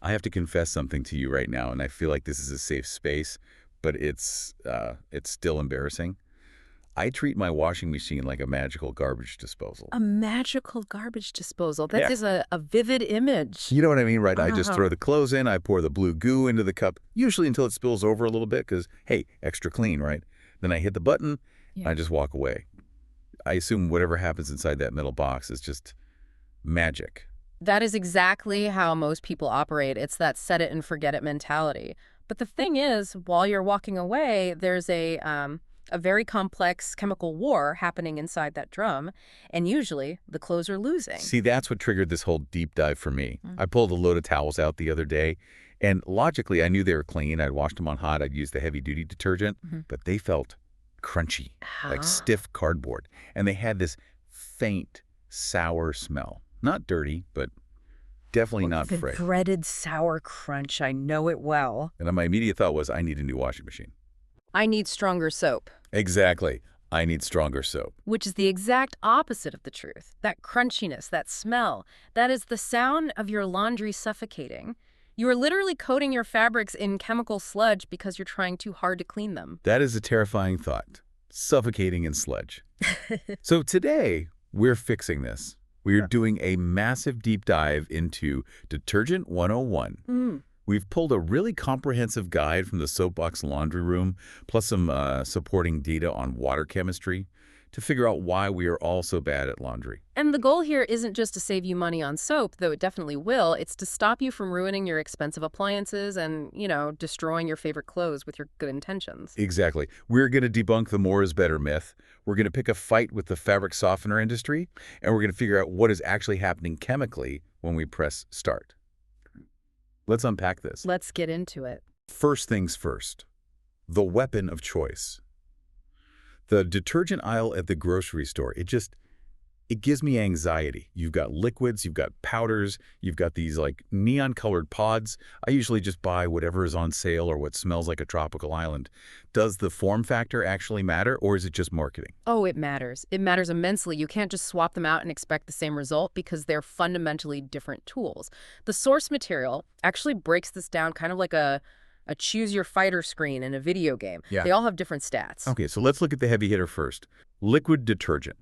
I have to confess something to you right now, and I feel like this is a safe space, but it's still embarrassing. I treat my washing machine like a magical garbage disposal. A magical garbage disposal. That Yeah. is a vivid image. You know what I mean, right? I just Uh-huh. throw the clothes in, I pour the blue goo into the cup, usually until it spills over a little bit because, hey, extra clean, right? Then I hit the button, and Yeah. I just walk away. I assume whatever happens inside that metal box is just magic. That is exactly how most people operate. It's that set it and forget it mentality. But the thing is, while you're walking away, there's a very complex chemical war happening inside that drum, and usually the clothes are losing. See, that's what triggered this whole deep dive for me. Mm. I pulled a load of towels out the other day, and logically, I knew they were clean. I'd washed them on hot. I'd used the heavy-duty detergent, Mhm. but they felt crunchy, like Ah. stiff cardboard. And they had this faint, sour smell. Not dirty, but definitely not The fresh. dreaded sour crunch. I know it well. And my immediate thought was, I need a new washing machine. I need stronger soap, Exactly. I need stronger soap. which is the exact opposite of the truth. That crunchiness, that smell, that is the sound of your laundry suffocating. You are literally coating your fabrics in chemical sludge because you're trying too hard to clean them. That is a terrifying thought. Suffocating in sludge. So today, we're fixing this. We're doing a massive deep dive into Detergent 101. Mm. We've pulled a really comprehensive guide from the Soapbox Laundry Room, plus some supporting data on water chemistry to figure out why we are all so bad at laundry. And the goal here isn't just to save you money on soap, though it definitely will. It's to stop you from ruining your expensive appliances and, destroying your favorite clothes with your good intentions. Exactly. We're going to debunk the more is better myth. We're going to pick a fight with the fabric softener industry, and we're going to figure out what is actually happening chemically when we press start. Let's unpack this. Let's get into it. First things first, the weapon of choice. The detergent aisle at the grocery store, it gives me anxiety. You've got liquids, you've got powders, you've got these like neon-colored pods. I usually just buy whatever is on sale or what smells like a tropical island. Does the form factor actually matter, or is it just marketing? Oh, it matters. It matters immensely. You can't just swap them out and expect the same result because they're fundamentally different tools. The source material actually breaks this down kind of like a choose your fighter screen in a video game. Yeah. They all have different stats. Okay, so let's look at the heavy hitter first. Liquid detergent.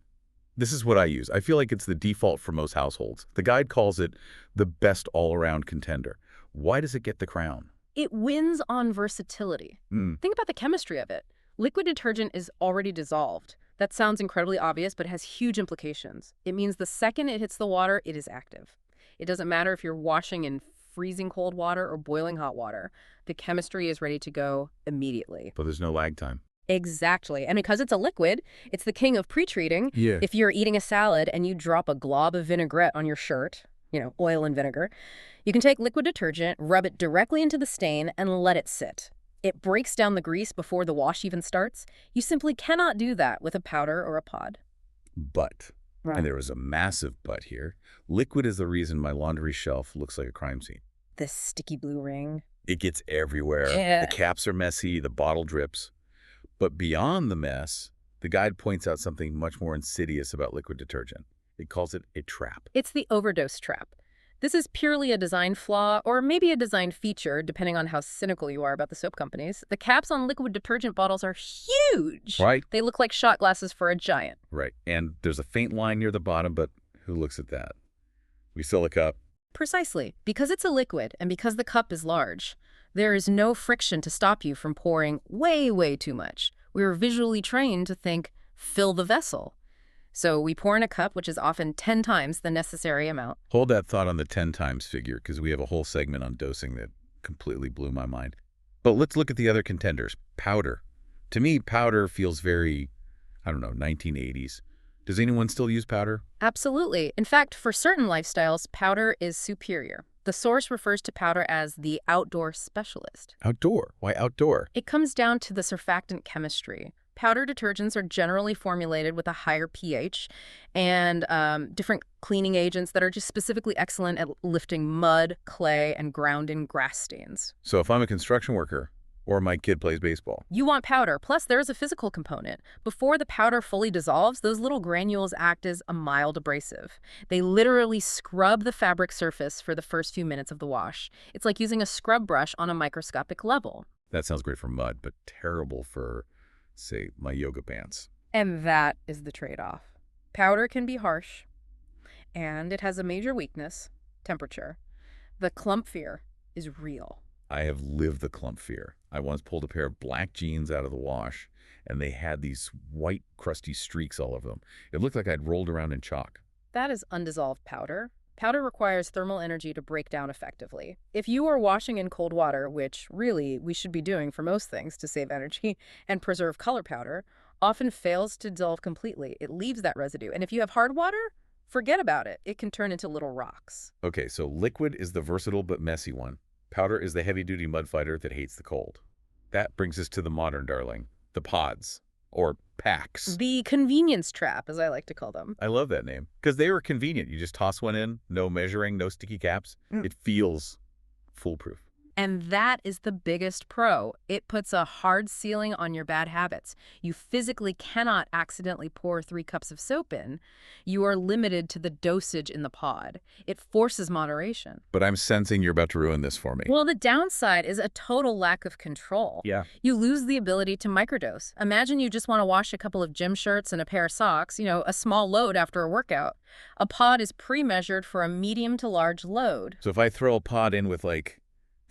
This is what I use. I feel like it's the default for most households. The guide calls it the best all-around contender. Why does it get the crown? It wins on versatility. Think about the chemistry of it. Liquid detergent is already dissolved. That sounds incredibly obvious, but it has huge implications. It means the second it hits the water, it is active. It doesn't matter if you're washing in freezing cold water or boiling hot water. The chemistry is ready to go immediately. But there's no lag time. Exactly. And because it's a liquid, it's the king of pre-treating. Yeah. If you're eating a salad and you drop a glob of vinaigrette on your shirt, oil and vinegar, you can take liquid detergent, rub it directly into the stain, and let it sit. It breaks down the grease before the wash even starts. You simply cannot do that with a powder or a pod. But, and there was a massive but here, liquid is the reason my laundry shelf looks like a crime scene. This sticky blue ring. It gets everywhere. Yeah. The caps are messy, the bottle drips. But beyond the mess, the guide points out something much more insidious about liquid detergent. It calls it a trap. It's the overdose trap. This is purely a design flaw, or maybe a design feature, depending on how cynical you are about the soap companies. The caps on liquid detergent bottles are huge. Right. They look like shot glasses for a giant. Right. And there's a faint line near the bottom, but who looks at that? We fill a cup. Precisely. Because it's a liquid, and because the cup is large, there is no friction to stop you from pouring way, way too much. We were visually trained to think, fill the vessel. So we pour in a cup, which is often 10 times the necessary amount. Hold that thought on the 10 times figure, because we have a whole segment on dosing that completely blew my mind. But let's look at the other contenders. Powder. To me, powder feels very, 1980s. Does anyone still use powder? Absolutely. In fact, for certain lifestyles, powder is superior. The source refers to powder as the outdoor specialist. Outdoor. Why outdoor? It comes down to the surfactant chemistry. Powder detergents are generally formulated with a higher pH and different cleaning agents that are just specifically excellent at lifting mud, clay, and ground-in grass stains. So if I'm a construction worker, Or my kid plays baseball. You want powder. Plus, there's a physical component. Before the powder fully dissolves, those little granules act as a mild abrasive. They literally scrub the fabric surface for the first few minutes of the wash. It's like using a scrub brush on a microscopic level. That sounds great for mud, but terrible for, say, my yoga pants. And that is the trade-off. Powder can be harsh, and it has a major weakness, temperature. The clump fear is real. I have lived the clump fear. I once pulled a pair of black jeans out of the wash, and they had these white, crusty streaks all over them. It looked like I'd rolled around in chalk. That is undissolved powder. Powder requires thermal energy to break down effectively. If you are washing in cold water, which really we should be doing for most things to save energy and preserve color, powder often fails to dissolve completely. It leaves that residue. And if you have hard water, forget about it. It can turn into little rocks. Okay, so liquid is the versatile but messy one. Powder is the heavy-duty mud fighter that hates the cold. That brings us to the modern darling, the pods, or packs. The convenience trap, as I like to call them. I love that name, because they were convenient. You just toss one in, no measuring, no sticky caps. It feels foolproof. And that is the biggest pro. It puts a hard ceiling on your bad habits. You physically cannot accidentally pour 3 cups of soap in. You are limited to the dosage in the pod. It forces moderation. But I'm sensing you're about to ruin this for me. Well, the downside is a total lack of control. Yeah. You lose the ability to microdose. Imagine you just want to wash a couple of gym shirts and a pair of socks, a small load after a workout. A pod is pre-measured for a medium to large load. So if I throw a pod in with, like,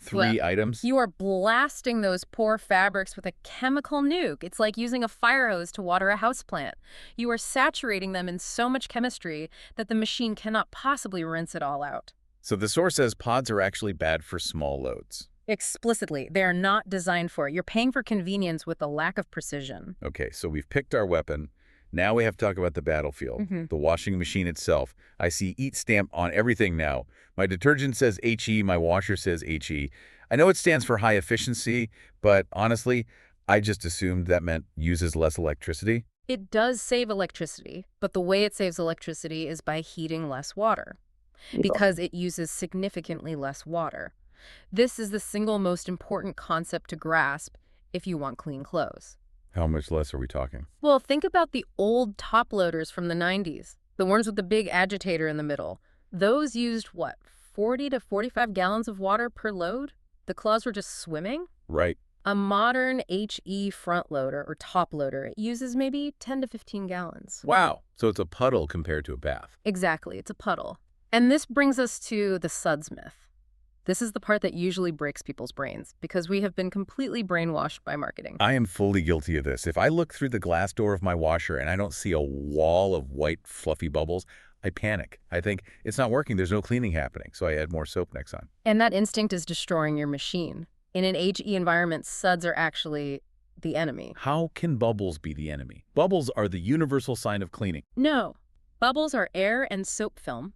3 items? You are blasting those poor fabrics with a chemical nuke. It's like using a fire hose to water a houseplant. You are saturating them in so much chemistry that the machine cannot possibly rinse it all out. So the source says pods are actually bad for small loads. Explicitly, they are not designed for it. You're paying for convenience with a lack of precision. Okay, so we've picked our weapon. Now we have to talk about the battlefield, the washing machine itself. I see EAT stamp on everything now. My detergent says HE, my washer says HE. I know it stands for high efficiency, but honestly, I just assumed that meant uses less electricity. It does save electricity, but the way it saves electricity is by heating less water, because it uses significantly less water. This is the single most important concept to grasp if you want clean clothes. How much less are we talking? Well, think about the old top loaders from the 90s, the ones with the big agitator in the middle. Those used, what, 40 to 45 gallons of water per load? The cloths were just swimming? Right. A modern HE front loader or top loader, it uses maybe 10 to 15 gallons. Wow. So it's a puddle compared to a bath. Exactly, it's a puddle. And this brings us to the suds myth. This is the part that usually breaks people's brains, because we have been completely brainwashed by marketing. I am fully guilty of this. If I look through the glass door of my washer and I don't see a wall of white, fluffy bubbles, I panic. I think it's not working. There's no cleaning happening. So I add more soap next time. And that instinct is destroying your machine. In an HE environment, suds are actually the enemy. How can bubbles be the enemy? Bubbles are the universal sign of cleaning. No. Bubbles are air and soap film.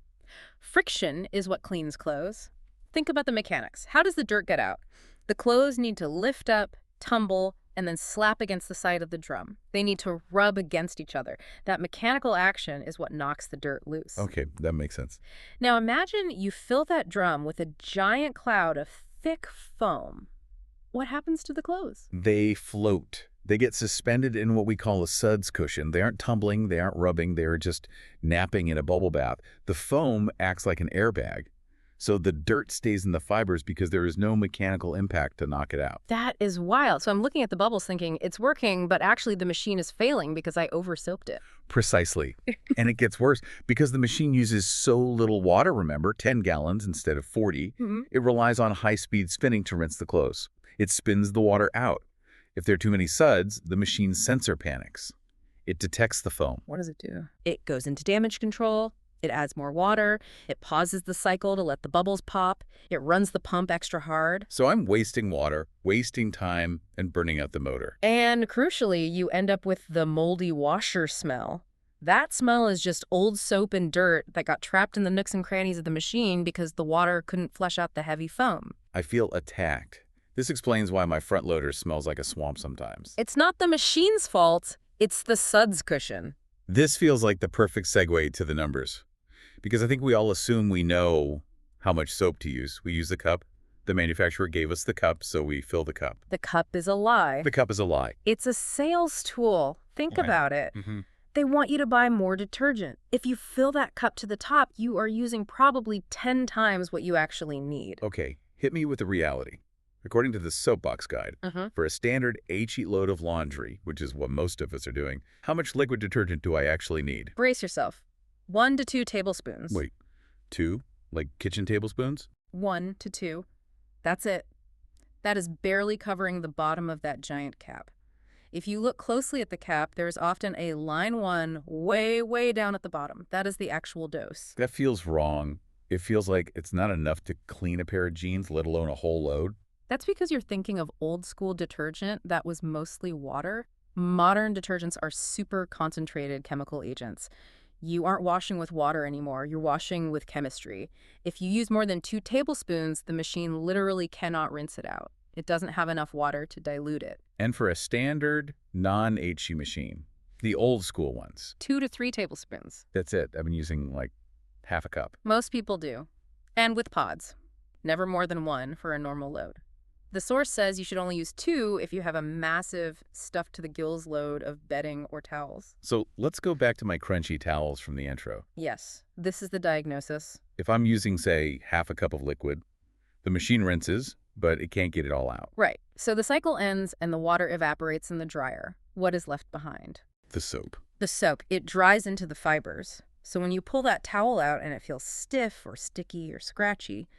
Friction is what cleans clothes. Think about the mechanics. How does the dirt get out? The clothes need to lift up, tumble, and then slap against the side of the drum. They need to rub against each other. That mechanical action is what knocks the dirt loose. Okay, that makes sense. Now imagine you fill that drum with a giant cloud of thick foam. What happens to the clothes? They float. They get suspended in what we call a suds cushion. They aren't tumbling, they aren't rubbing, they're just napping in a bubble bath. The foam acts like an airbag. So the dirt stays in the fibers because there is no mechanical impact to knock it out. That is wild. So I'm looking at the bubbles thinking it's working, but actually the machine is failing because I over-soaped it. Precisely. And it gets worse because the machine uses so little water, remember, 10 gallons instead of 40. It relies on high-speed spinning to rinse the clothes. It spins the water out. If there are too many suds, the machine's sensor panics. It detects the foam. What does it do? It goes into damage control. It adds more water. It pauses the cycle to let the bubbles pop. It runs the pump extra hard. So I'm wasting water, wasting time, and burning out the motor. And crucially, you end up with the moldy washer smell. That smell is just old soap and dirt that got trapped in the nooks and crannies of the machine because the water couldn't flush out the heavy foam. I feel attacked. This explains why my front loader smells like a swamp sometimes. It's not the machine's fault. It's the suds cushion. This feels like the perfect segue to the numbers. Because I think we all assume we know how much soap to use. We use the cup. The manufacturer gave us the cup, so we fill the cup. The cup is a lie. The cup is a lie. It's a sales tool. Think about it. Mm-hmm. They want you to buy more detergent. If you fill that cup to the top, you are using probably 10 times what you actually need. Okay, hit me with the reality. According to the Soapbox Guide, for a standard 8-sheet load of laundry, which is what most of us are doing, how much liquid detergent do I actually need? Brace yourself. 1 to 2 tablespoons. Wait, 2? Like kitchen tablespoons? 1 to 2. That's it. That is barely covering the bottom of that giant cap. If you look closely at the cap, there's often a line 1 way, way down at the bottom. That is the actual dose. That feels wrong. It feels like it's not enough to clean a pair of jeans, let alone a whole load. That's because you're thinking of old school detergent that was mostly water. Modern detergents are super concentrated chemical agents. You aren't washing with water anymore. You're washing with chemistry. If you use more than 2 tablespoons, the machine literally cannot rinse it out. It doesn't have enough water to dilute it. And for a standard non-HG machine, the old school ones, 2 to 3 tablespoons. that's it. I've been using like half a cup. Most people do. And with pods. Never more than 1 for a normal load. The source says you should only use 2 if you have a massive stuffed to the gills load of bedding or towels. So let's go back to my crunchy towels from the intro. Yes, this is the diagnosis. If I'm using, say, half a cup of liquid, the machine rinses, but it can't get it all out. Right. So the cycle ends and the water evaporates in the dryer. What is left behind? The soap. The soap. It dries into the fibers. So when you pull that towel out and it feels stiff or sticky or scratchy,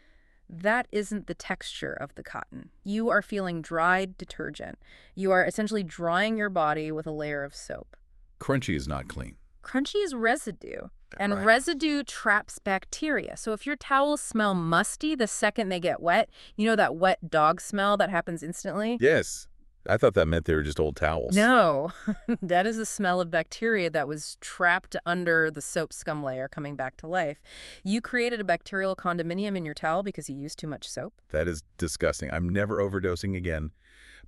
that isn't the texture of the cotton. You are feeling dried detergent. You are essentially drying your body with a layer of soap. Crunchy is not clean. Crunchy is residue, and Right. residue traps bacteria. So if your towels smell musty the second they get wet, you know that wet dog smell that happens instantly? Yes. I thought that meant they were just old towels. No, that is the smell of bacteria that was trapped under the soap scum layer coming back to life. You created a bacterial condominium in your towel because you used too much soap. That is disgusting. I'm never overdosing again.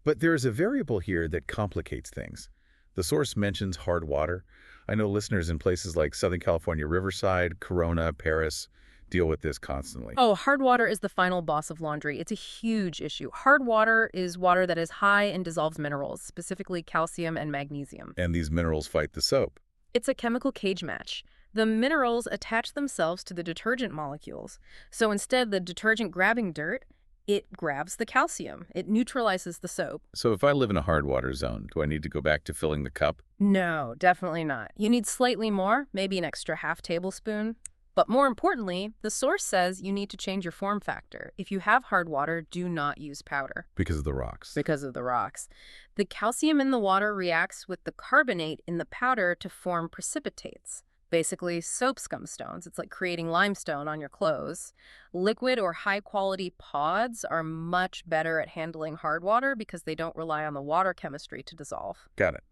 But there is a variable here that complicates things. The source mentions hard water. I know listeners in places like Southern California, Riverside, Corona, Paris deal with this constantly. Oh, hard water is the final boss of laundry. It's a huge issue. Hard water is water that is high in dissolved minerals, specifically calcium and magnesium. And these minerals fight the soap. It's a chemical cage match. The minerals attach themselves to the detergent molecules. So instead, the detergent grabbing dirt, it grabs the calcium. It neutralizes the soap. So if I live in a hard water zone, do I need to go back to filling the cup? No, definitely not. You need slightly more, maybe an extra half tablespoon. But more importantly, the source says you need to change your form factor. If you have hard water, do not use powder. Because of the rocks. Because of the rocks. The calcium in the water reacts with the carbonate in the powder to form precipitates. Basically, soap scum stones. It's like creating limestone on your clothes. Liquid or high-quality pods are much better at handling hard water because they don't rely on the water chemistry to dissolve. Got it.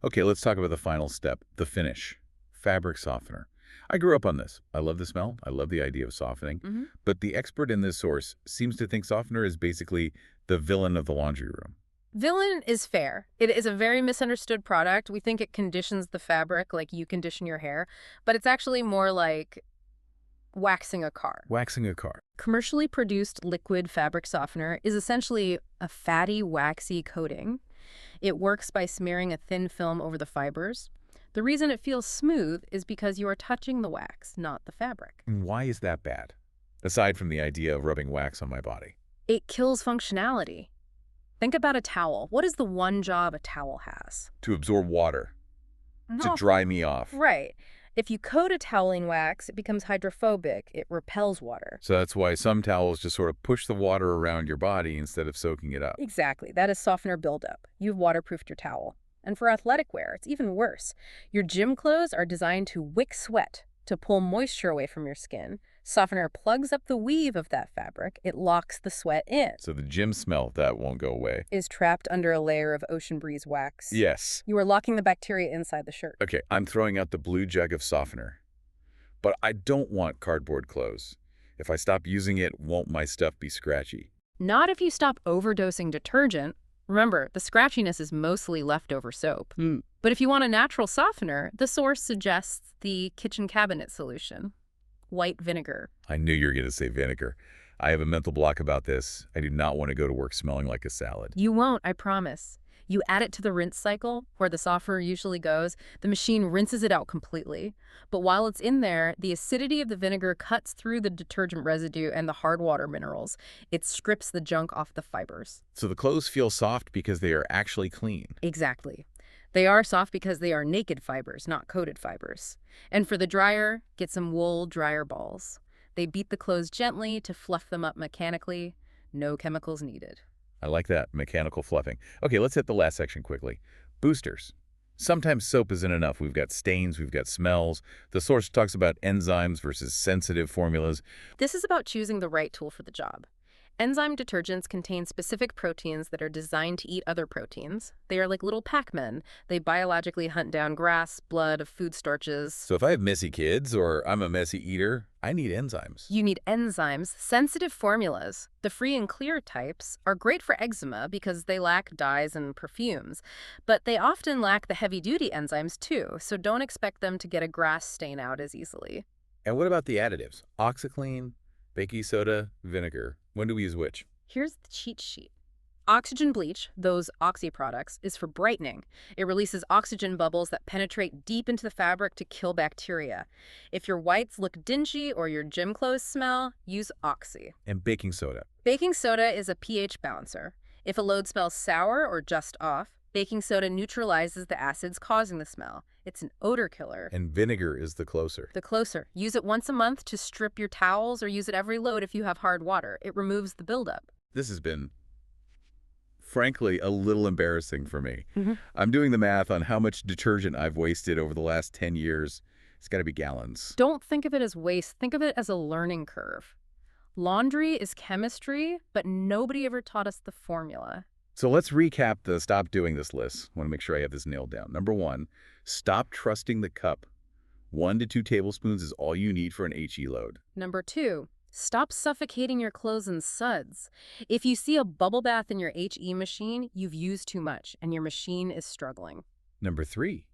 Okay, let's talk about the final step, the finish. Fabric softener. I grew up on this. I love the smell. I love the idea of softening. But the expert in this source seems to think softener is basically the villain of the laundry room. Villain is fair. It is a very misunderstood product. We think it conditions the fabric like you condition your hair, but it's actually more like waxing a car. Waxing a car. Commercially produced liquid fabric softener is essentially a fatty, waxy coating. It works by smearing a thin film over the fibers. The reason it feels smooth is because you are touching the wax, not the fabric. And why is that bad? Aside from the idea of rubbing wax on my body. It kills functionality. Think about a towel. What is the one job a towel has? To absorb water. To dry me off. Right. If you coat a towel in wax, it becomes hydrophobic. It repels water. So that's why some towels just sort of push the water around your body instead of soaking it up. Exactly. That is softener buildup. You've waterproofed your towel. And for athletic wear, it's even worse. Your gym clothes are designed to wick sweat, to pull moisture away from your skin. Softener plugs up the weave of that fabric. It locks the sweat in. So the gym smell, that won't go away. Is trapped under a layer of ocean breeze wax. Yes. You are locking the bacteria inside the shirt. Okay, I'm throwing out the blue jug of softener. But I don't want cardboard clothes. If I stop using it, won't my stuff be scratchy? Not if you stop overdosing detergent. Remember, the scratchiness is mostly leftover soap. But if you want a natural softener, the source suggests the kitchen cabinet solution. White vinegar. I knew you were going to say vinegar. I have a mental block about this. I do not want to go to work smelling like a salad. You won't, I promise. You add it to the rinse cycle, where the softener usually goes. The machine rinses it out completely. But while it's in there, the acidity of the vinegar cuts through the detergent residue and the hard water minerals. It strips the junk off the fibers. So the clothes feel soft because they are actually clean. Exactly. They are soft because they are naked fibers, not coated fibers. And for the dryer, get some wool dryer balls. They beat the clothes gently to fluff them up mechanically. No chemicals needed. I like that, mechanical fluffing. Okay, let's hit the last section quickly. Boosters. Sometimes soap isn't enough. We've got stains, we've got smells. The source talks about enzymes versus sensitive formulas. This is about choosing the right tool for the job. Enzyme detergents contain specific proteins that are designed to eat other proteins. They are like little Pac-Men. They biologically hunt down grass, blood, food starches. So if I have messy kids or I'm a messy eater, I need enzymes. You need enzymes, sensitive formulas. The free and clear types are great for eczema because they lack dyes and perfumes, but they often lack the heavy-duty enzymes too, so don't expect them to get a grass stain out as easily. And what about the additives? OxyClean, baking soda, vinegar. When do we use which? Here's the cheat sheet. Oxygen bleach, those oxy products, is for brightening. It releases oxygen bubbles that penetrate deep into the fabric to kill bacteria. If your whites look dingy or your gym clothes smell, use oxy. And baking soda. Baking soda is a pH balancer. If a load smells sour or just off, baking soda neutralizes the acids causing the smell. It's an odor killer. And vinegar is the closer. The closer. Use it once a month to strip your towels or use it every load if you have hard water. It removes the buildup. This has been, frankly, a little embarrassing for me. Mm-hmm. I'm doing the math on how much detergent I've wasted over the last 10 years. It's got to be gallons. Don't think of it as waste. Think of it as a learning curve. Laundry is chemistry, but nobody ever taught us the formula. So let's recap the stop doing this list. I want to make sure I have this nailed down. Number 1, stop trusting the cup. 1 to 2 tablespoons is all you need for an HE load. Number 2, stop suffocating your clothes in suds. If you see a bubble bath in your HE machine, you've used too much and your machine is struggling. Number 3,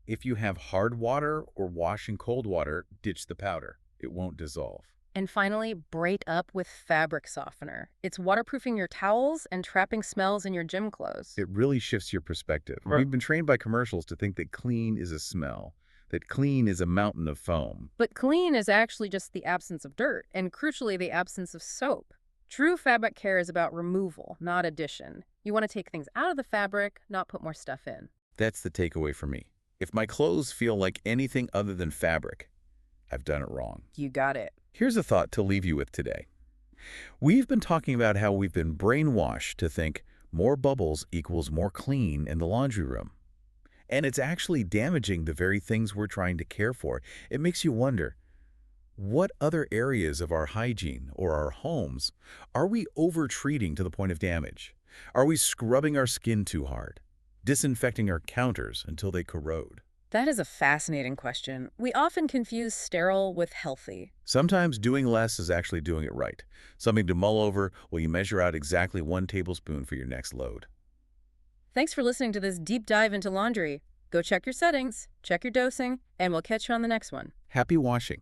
if you have hard water or wash in cold water, ditch the powder. It won't dissolve. And finally, braid up with fabric softener. It's waterproofing your towels and trapping smells in your gym clothes. It really shifts your perspective. Right. We've been trained by commercials to think that clean is a smell, that clean is a mountain of foam. But clean is actually just the absence of dirt, and crucially, the absence of soap. True fabric care is about removal, not addition. You want to take things out of the fabric, not put more stuff in. That's the takeaway for me. If my clothes feel like anything other than fabric, I've done it wrong. You got it. Here's a thought to leave you with today. We've been talking about how we've been brainwashed to think more bubbles equals more clean in the laundry room. And it's actually damaging the very things we're trying to care for. It makes you wonder, what other areas of our hygiene or our homes are we over-treating to the point of damage? Are we scrubbing our skin too hard, disinfecting our counters until they corrode? That is a fascinating question. We often confuse sterile with healthy. Sometimes doing less is actually doing it right. Something to mull over while you measure out exactly 1 tablespoon for your next load. Thanks for listening to this deep dive into laundry. Go check your settings, check your dosing, and we'll catch you on the next one. Happy washing.